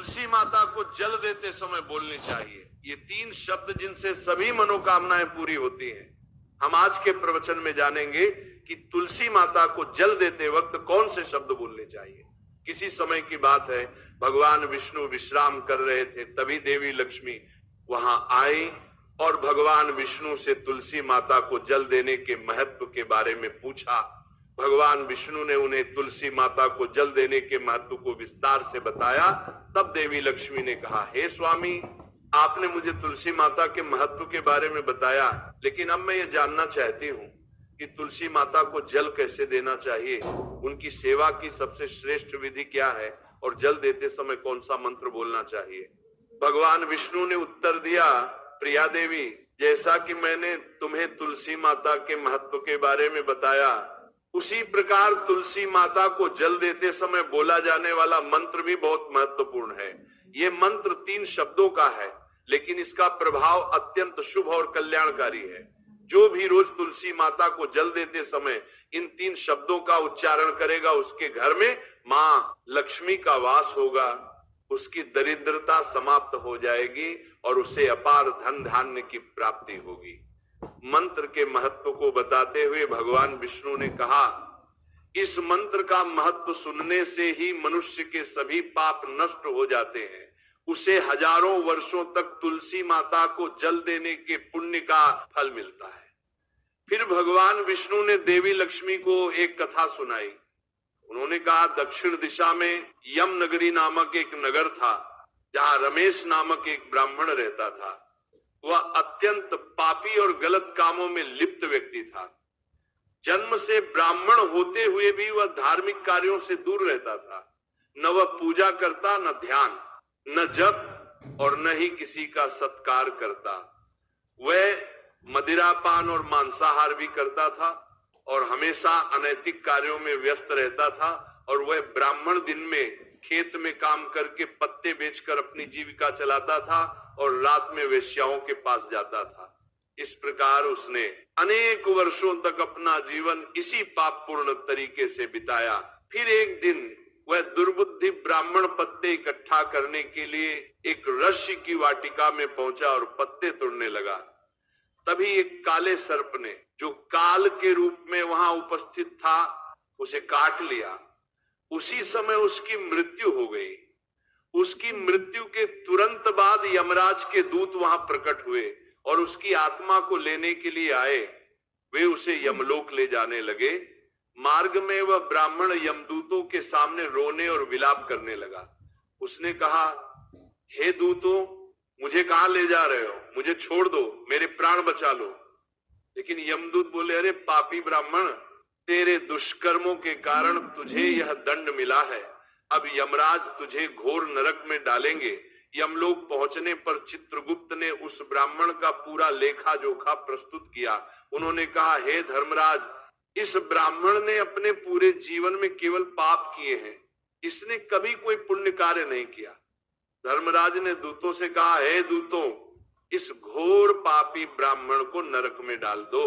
तुलसी माता को जल देते समय बोलनी चाहिए। ये 3 शब्द जिनसे सभी मनोकामनाएं पूरी होती हैं। हम आज के प्रवचन में जानेंगे कि तुलसी माता को जल देते वक्त कौन से शब्द बोलने चाहिए। किसी समय की बात है, भगवान विष्णु विश्राम कर रहे थे, तभी देवी लक्ष्मी वहां आई और भगवान विष्णु से तुलसी माता को जल देने के महत्व के बारे में पूछा। भगवान विष्णु ने उन्हें तुलसी माता को जल देने के महत्व को विस्तार से बताया। तब देवी लक्ष्मी ने कहा, हे स्वामी, आपने मुझे तुलसी माता के महत्व के बारे में बताया, लेकिन अब मैं ये जानना चाहती हूँ कि तुलसी माता को जल कैसे देना चाहिए, उनकी सेवा की सबसे श्रेष्ठ विधि क्या है और जल देते समय कौन सा मंत्र बोलना चाहिए। भगवान विष्णु ने उत्तर दिया, प्रिया देवी, जैसा कि मैंने तुम्हें तुलसी माता के महत्व के बारे में बताया, उसी प्रकार तुलसी माता को जल देते समय बोला जाने वाला मंत्र भी बहुत महत्वपूर्ण है। ये मंत्र 3 शब्दों का है, लेकिन इसका प्रभाव अत्यंत शुभ और कल्याणकारी है। जो भी रोज तुलसी माता को जल देते समय इन 3 शब्दों का उच्चारण करेगा, उसके घर में मां लक्ष्मी का वास होगा, उसकी दरिद्रता समाप्त हो जाएगी और उसे अपार धन धान्य की प्राप्ति होगी। मंत्र के महत्व को बताते हुए भगवान विष्णु ने कहा, इस मंत्र का महत्व सुनने से ही मनुष्य के सभी पाप नष्ट हो जाते हैं। उसे हजारों वर्षों तक तुलसी माता को जल देने के पुण्य का फल मिलता है। फिर भगवान विष्णु ने देवी लक्ष्मी को एक कथा सुनाई। उन्होंने कहा, दक्षिण दिशा में यम नगरी नामक एक नगर था, जहां रमेश नामक एक ब्राह्मण रहता था। वह अत्यंत पापी और गलत कामों में लिप्त व्यक्ति था। जन्म से ब्राह्मण होते हुए भी वह धार्मिक कार्यों से दूर रहता था। न वह पूजा करता, न ध्यान, न जप और न ही किसी का सत्कार करता। वह मदिरापान और मांसाहार भी करता था और हमेशा अनैतिक कार्यों में व्यस्त रहता था। और वह ब्राह्मण दिन में खेत में काम करके पत्ते बेचकर अपनी जीविका चलाता था और रात में वेश्याओं के पास जाता था। इस प्रकार उसने अनेक वर्षों तक अपना जीवन इसी पापपूर्ण तरीके से बिताया। फिर एक दिन वह दुर्बुद्धि ब्राह्मण पत्ते इकट्ठा करने के लिए एक ऋषि की वाटिका में पहुंचा और पत्ते तोड़ने लगा। तभी एक काले सर्प ने, जो काल के रूप में वहां उपस्थित था, उसे काट लिया। उसी समय उसकी मृत्यु हो गई। उसकी मृत्यु के तुरंत बाद यमराज के दूत वहां प्रकट हुए और उसकी आत्मा को लेने के लिए आए। वे उसे यमलोक ले जाने लगे। मार्ग में वह ब्राह्मण यमदूतों के सामने रोने और विलाप करने लगा। उसने कहा, हे दूतों, मुझे कहां ले जा रहे हो? मुझे छोड़ दो, मेरे प्राण बचा लो। लेकिन यमदूत बोले, अरे पापी ब्राह्मण, तेरे दुष्कर्मों के कारण तुझे यह दंड मिला है। अब यमराज तुझे घोर नरक में डालेंगे। यमलोक पहुंचने पर चित्रगुप्त ने उस ब्राह्मण का पूरा लेखा जोखा प्रस्तुत किया। उन्होंने कहा, हे धर्मराज, इस ब्राह्मण ने अपने पूरे जीवन में केवल पाप किए हैं, इसने कभी कोई पुण्य कार्य नहीं किया। धर्मराज ने दूतों से कहा, हे दूतों, इस घोर पापी ब्राह्मण को नरक में डाल दो,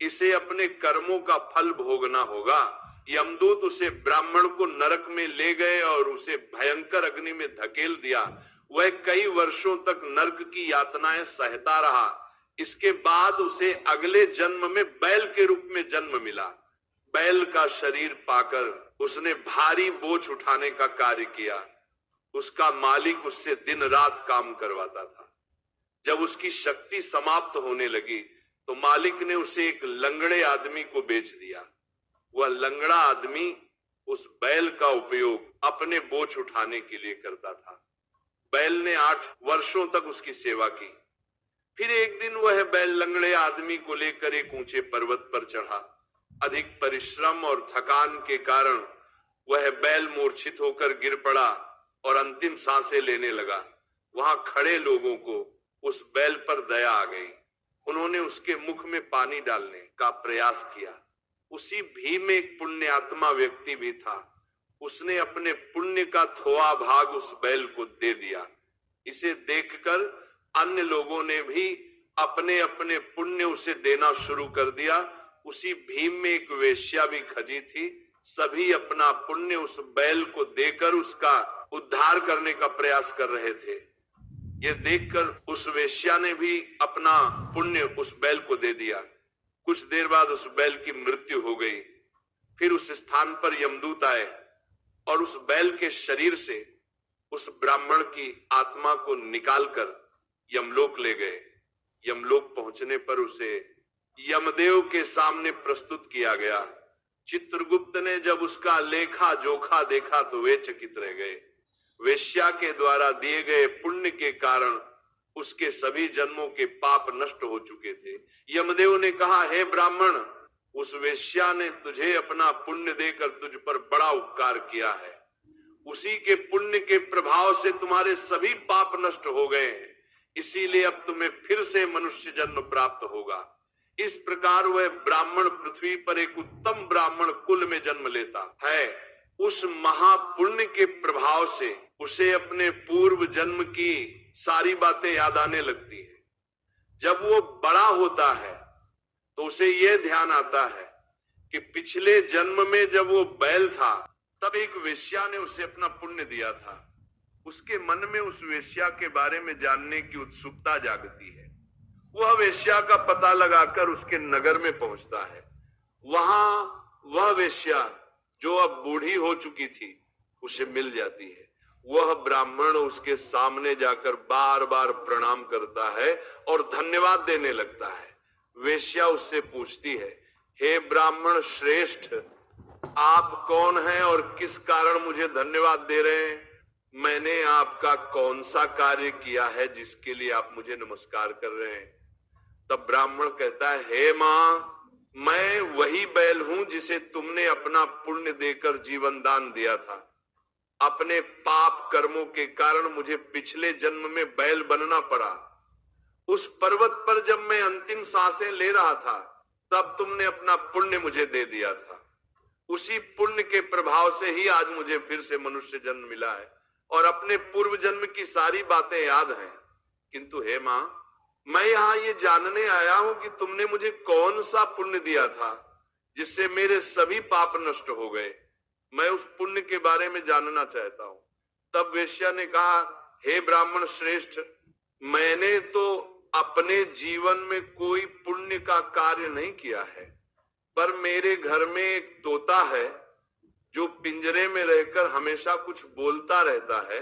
इसे अपने कर्मों का फल भोगना होगा। यमदूत उसे ब्राह्मण को नरक में ले गए और उसे भयंकर अग्नि में धकेल दिया। वह कई वर्षों तक नरक की यातनाएं सहता रहा। इसके बाद उसे अगले जन्म में बैल के रूप में जन्म मिला। बैल का शरीर पाकर उसने भारी बोझ उठाने का कार्य किया। उसका मालिक उससे दिन रात काम करवाता था। जब उसकी शक्ति समाप्त होने लगी तो मालिक ने उसे एक लंगड़े आदमी को बेच दिया। वह लंगड़ा आदमी उस बैल का उपयोग अपने बोझ उठाने के लिए करता था। बैल ने 8 वर्षों तक उसकी सेवा की। फिर एक दिन वह बैल लंगड़े आदमी को लेकर एक ऊंचे पर्वत पर चढ़ा। अधिक परिश्रम और थकान के कारण वह बैल मूर्छित होकर गिर पड़ा और अंतिम सांसें लेने लगा। वहां खड़े लोगों को उस बैल पर दया आ गई। उन्होंने उसके मुख में पानी डालने का प्रयास किया। उसी भीम में एक पुण्यात्मा व्यक्ति भी था। उसने अपने पुण्य का थोड़ा भाग उस बैल को दे दिया। इसे देखकर अन्य लोगों ने भी अपने अपने पुण्य उसे देना शुरू कर दिया। उसी भीम में एक वेश्या भी खजी थी। सभी अपना पुण्य उस बैल को देकर उसका उद्धार करने का प्रयास कर रहे थे। ये देखकर उस वेश्या ने भी अपना पुण्य उस बैल को दे दिया। कुछ देर बाद उस बैल की मृत्यु हो गई। फिर उस स्थान पर यमदूत आए और उस बैल के शरीर से उस ब्राह्मण की आत्मा को निकालकर यमलोक ले गए। यमलोक पहुंचने पर उसे यमदेव के सामने प्रस्तुत किया गया। चित्रगुप्त ने जब उसका लेखा जोखा देखा तो वे चकित रह गए। वेश्या के द्वारा दिए गए पुण्य के कारण उसके सभी जन्मों के पाप नष्ट हो चुके थे। यमदेव ने कहा, हे ब्राह्मण, उस वेश्या ने तुझे अपना पुण्य देकर तुझ पर बड़ा उपकार किया है। उसी के पुण्य के प्रभाव से तुम्हारे सभी पाप नष्ट हो गए हैं, इसीलिए अब तुम्हें फिर से मनुष्य जन्म प्राप्त होगा। इस प्रकार वह ब्राह्मण पृथ्वी पर एक उत्तम ब्राह्मण कुल में जन्म लेता है। उस महापुण्य के प्रभाव से उसे अपने पूर्व जन्म की सारी बातें याद आने लगती है। जब वो बड़ा होता है तो उसे यह ध्यान आता है कि पिछले जन्म में जब वो बैल था तब एक वेश्या ने उसे अपना पुण्य दिया था। उसके मन में उस वेश्या के बारे में जानने की उत्सुकता जागती है। वह वेश्या का पता लगाकर उसके नगर में पहुंचता है। वहां वह वेश्या जो अब बूढ़ी हो चुकी थी उसे मिल जाती है। वह ब्राह्मण उसके सामने जाकर बार बार प्रणाम करता है और धन्यवाद देने लगता है। वेश्या उससे पूछती है, हे ब्राह्मण श्रेष्ठ, आप कौन हैं और किस कारण मुझे धन्यवाद दे रहे हैं? मैंने आपका कौन सा कार्य किया है जिसके लिए आप मुझे नमस्कार कर रहे हैं? तब ब्राह्मण कहता है, हे मां, मैं वही बैल हूं जिसे तुमने अपना पुण्य देकर जीवन दान दिया था। अपने पाप कर्मों के कारण मुझे पिछले जन्म में बैल बनना पड़ा। उस पर्वत पर जब मैं अंतिम सांसें ले रहा था तब तुमने अपना पुण्य मुझे दे दिया था। उसी पुण्य के प्रभाव से ही आज मुझे फिर से मनुष्य जन्म मिला है और अपने पूर्व जन्म की सारी बातें याद हैं। किंतु हे मां, मैं यहाँ ये जानने आया हूं कि तुमने मुझे कौन सा पुण्य दिया था जिससे मेरे सभी पाप नष्ट हो गए। मैं उस पुण्य के बारे में जानना चाहता हूं। तब वेश्या ने कहा, हे ब्राह्मण श्रेष्ठ, मैंने तो अपने जीवन में कोई पुण्य का कार्य नहीं किया है, पर मेरे घर में एक तोता है जो पिंजरे में रहकर हमेशा कुछ बोलता रहता है,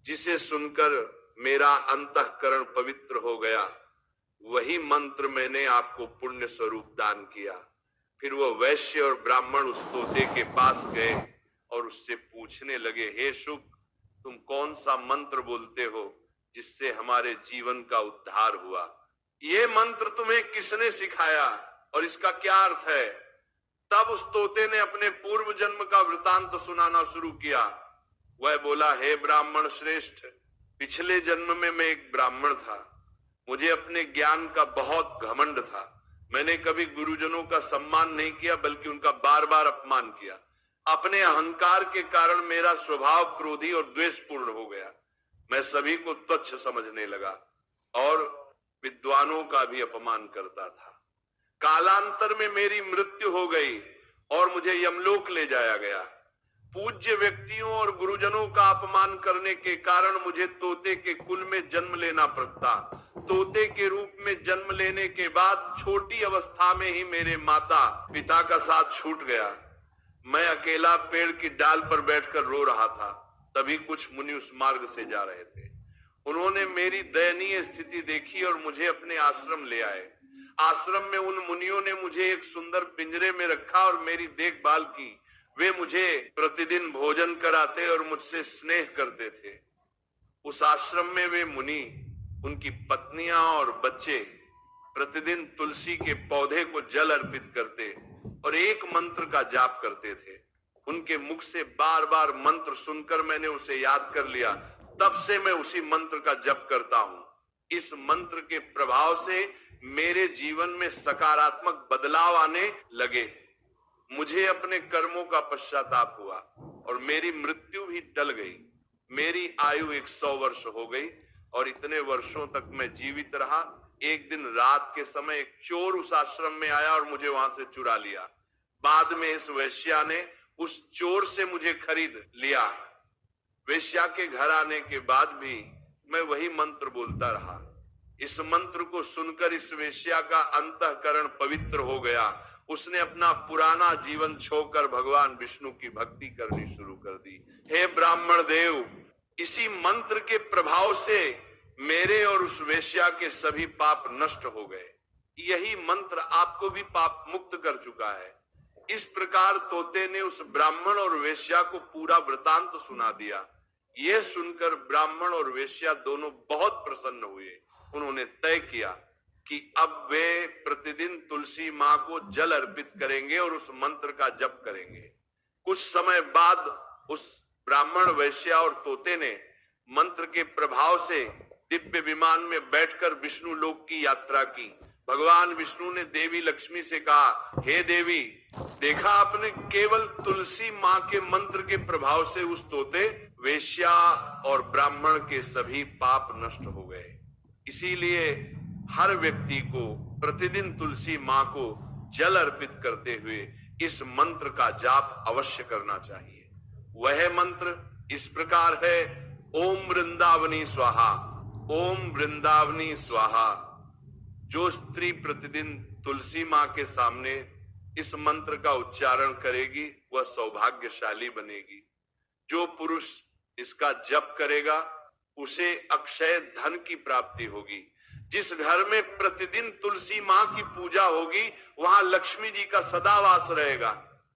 जिसे सुनकर मेरा अंतःकरण पवित्र हो गया। वही मंत्र मैंने आपको पुण्य स्वरूप दान किया। फिर वो वैश्य और ब्राह्मण उस तोते के पास गए और उससे पूछने लगे, हे शुक, तुम कौन सा मंत्र बोलते हो जिससे हमारे जीवन का उद्धार हुआ? ये मंत्र तुम्हें किसने सिखाया और इसका क्या अर्थ है? तब उस तोते ने अपने पूर्व जन्म का वृतांत सुनाना शुरू किया। वह बोला, हे ब्राह्मण श्रेष्ठ, पिछले जन्म में मैं एक ब्राह्मण था। मुझे अपने ज्ञान का बहुत घमंड था। मैंने कभी गुरुजनों का सम्मान नहीं किया बल्कि उनका बार बार अपमान किया। अपने अहंकार के कारण मेरा स्वभाव क्रोधी और द्वेषपूर्ण हो गया। मैं सभी को तुच्छ समझने लगा और विद्वानों का भी अपमान करता था। कालांतर में मेरी मृत्यु हो गई और मुझे यमलोक ले जाया गया। पूज्य व्यक्तियों और गुरुजनों का अपमान करने के कारण मुझे तोते के कुल में जन्म लेना पड़ता। तोते के रूप में जन्म लेने के बाद छोटी अवस्था में ही मेरे माता पिता का साथ छूट गया। मैं अकेला पेड़ की डाल पर बैठकर रो रहा था। तभी कुछ मुनि उस मार्ग से जा रहे थे। उन्होंने मेरी दयनीय स्थिति देखी और मुझे अपने आश्रम ले आए। आश्रम में उन मुनियों ने मुझे एक सुंदर पिंजरे में रखा और मेरी देखभाल की। वे मुझे प्रतिदिन भोजन कराते और मुझसे स्नेह करते थे। उस आश्रम में वे मुनि, उनकी पत्नियां और बच्चे प्रतिदिन तुलसी के पौधे को जल अर्पित करते और एक मंत्र का जाप करते थे। उनके मुख से बार बार मंत्र सुनकर मैंने उसे याद कर लिया। तब से मैं उसी मंत्र का जप करता हूं। इस मंत्र के प्रभाव से मेरे जीवन में सकारात्मक बदलाव आने लगे। मुझे अपने कर्मों का पश्चाताप हुआ और मेरी मृत्यु भी टल गई। मेरी आयु 100 वर्ष हो गई और इतने वर्षों तक मैं जीवित रहा। एक दिन रात के समय एक चोर उस आश्रम में आया और मुझे वहां से चुरा लिया। बाद में इस वेश्या ने उस चोर से मुझे खरीद लिया। वेश्या के घर आने के बाद भी मैं वही मंत्र बोलता रहा। इस मंत्र को सुनकर इस वेश्या का अंतःकरण पवित्र हो गया। उसने अपना पुराना जीवन छोड़कर भगवान विष्णु की भक्ति करनी शुरू कर दी। हे ब्राह्मण देव, इसी मंत्र के प्रभाव से मेरे और उस वेश्या के सभी पाप नष्ट हो गए। यही मंत्र आपको भी पाप मुक्त कर चुका है। इस प्रकार तोते ने उस ब्राह्मण और वेश्या को पूरा वृतांत सुना दिया। यह सुनकर ब्राह्मण और वेश्या दोनों बहुत प्रसन्न हुए। उन्होंने तय किया कि अब वे प्रतिदिन तुलसी मां को जल अर्पित करेंगे और उस मंत्र का जप करेंगे। कुछ समय बाद उस ब्राह्मण, वेश्या और तोते ने मंत्र के प्रभाव से दिव्य विमान में बैठकर विष्णु लोक की यात्रा की। भगवान विष्णु ने देवी लक्ष्मी से कहा, हे देवी, देखा आपने, केवल तुलसी मां के मंत्र के प्रभाव से उस तोते, वेश्या और ब्राह्मण के सभी पाप नष्ट हो गए। इसीलिए हर व्यक्ति को प्रतिदिन तुलसी मां को जल अर्पित करते हुए इस मंत्र का जाप अवश्य करना चाहिए। वह मंत्र इस प्रकार है, ओम वृंदावनी स्वाहा, ओम वृंदावनी स्वाहा। जो स्त्री प्रतिदिन तुलसी मां के सामने इस मंत्र का उच्चारण करेगी वह सौभाग्यशाली बनेगी। जो पुरुष इसका जप करेगा उसे अक्षय धन की प्राप्ति होगी। जिस घर में प्रतिदिन तुलसी मां की पूजा होगी वहां लक्ष्मी जी का सदा वास रहेगा।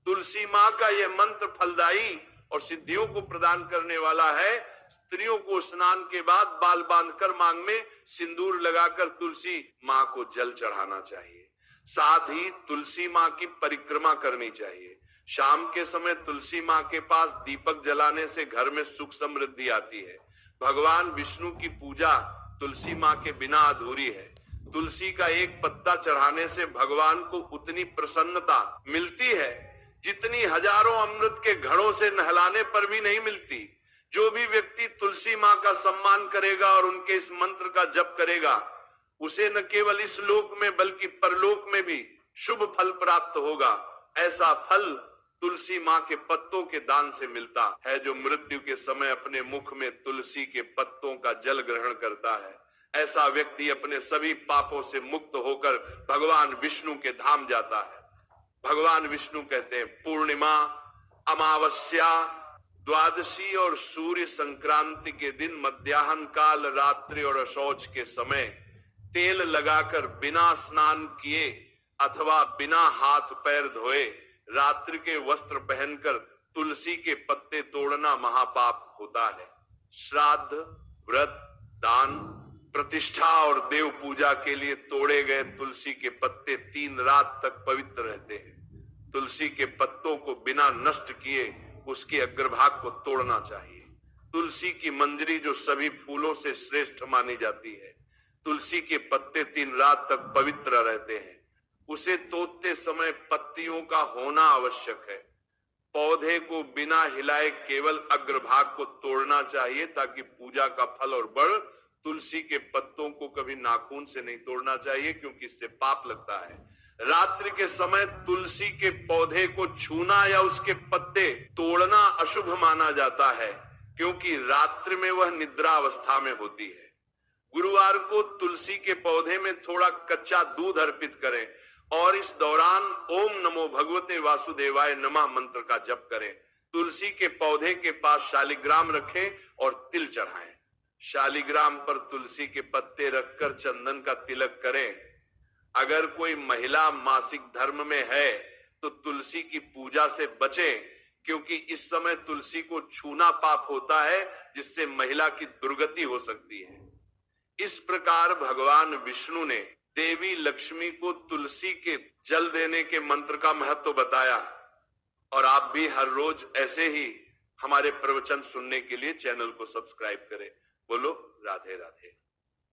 तुलसी मां का यह मंत्र फलदायी और सिद्धियों को प्रदान करने वाला है। स्त्रियों को स्नान के बाद बाल बांधकर मांग में सिंदूर लगाकर तुलसी मां को जल चढ़ाना चाहिए। साथ ही तुलसी मां की परिक्रमा करनी चाहिए। शाम के समय तुलसी मां के पास दीपक जलाने से घर में सुख समृद्धि आती है। भगवान विष्णु की पूजा तुलसी मां के बिना अधूरी है। तुलसी का एक पत्ता चढ़ाने से भगवान को उतनी प्रसन्नता मिलती है जितनी हजारों अमृत के घड़ों से नहलाने पर भी नहीं मिलती। जो भी व्यक्ति तुलसी मां का सम्मान करेगा और उनके इस मंत्र का जप करेगा उसे न केवल इस लोक में बल्कि परलोक में भी शुभ फल प्राप्त होगा। ऐसा फल तुलसी मां के पत्तों के दान से मिलता है। जो मृत्यु के समय अपने मुख में तुलसी के पत्तों का जल ग्रहण करता है, ऐसा व्यक्ति अपने सभी पापों से मुक्त होकर भगवान विष्णु के धाम जाता है। भगवान विष्णु कहते हैं, पूर्णिमा, अमावस्या, द्वादशी और सूर्य संक्रांति के दिन मध्याह्न काल, रात्रि और शौच के समय तेल लगाकर बिना स्नान किए अथवा बिना हाथ पैर धोए रात्रि के वस्त्र पहनकर तुलसी के पत्ते तोड़ना महापाप होता है। श्राद्ध, व्रत, दान, प्रतिष्ठा और देव पूजा के लिए तोड़े गए तुलसी के पत्ते 3 रात तक पवित्र रहते हैं। तुलसी के पत्तों को बिना नष्ट किए उसके अग्रभाग को तोड़ना चाहिए। तुलसी की मंजरी जो सभी फूलों से श्रेष्ठ मानी जाती है, तुलसी के पत्ते 3 रात तक पवित्र रहते हैं। उसे तोड़ते समय पत्तियों का होना आवश्यक है। पौधे को बिना हिलाए केवल अग्रभाग को तोड़ना चाहिए ताकि पूजा का फल और बल। तुलसी के पत्तों को कभी नाखून से नहीं तोड़ना चाहिए क्योंकि इससे पाप लगता है। रात्रि के समय तुलसी के पौधे को छूना या उसके पत्ते तोड़ना अशुभ माना जाता है क्योंकि रात्रि में वह निद्रा अवस्था में होती है। गुरुवार को तुलसी के पौधे में थोड़ा कच्चा दूध अर्पित करें और इस दौरान ओम नमो भगवते वासुदेवाय नमः मंत्र का जप करें। तुलसी के पौधे के पास शालिग्राम रखें और तिल चढ़ाएं। शालिग्राम पर तुलसी के पत्ते रखकर चंदन का तिलक करें। अगर कोई महिला मासिक धर्म में है तो तुलसी की पूजा से बचें क्योंकि इस समय तुलसी को छूना पाप होता है जिससे महिला की दुर्गति हो सकती है। इस प्रकार भगवान विष्णु ने देवी लक्ष्मी को तुलसी के जल देने के मंत्र का महत्व बताया। और आप भी हर रोज ऐसे ही हमारे प्रवचन सुनने के लिए चैनल को सब्सक्राइब करें। बोलो राधे राधे।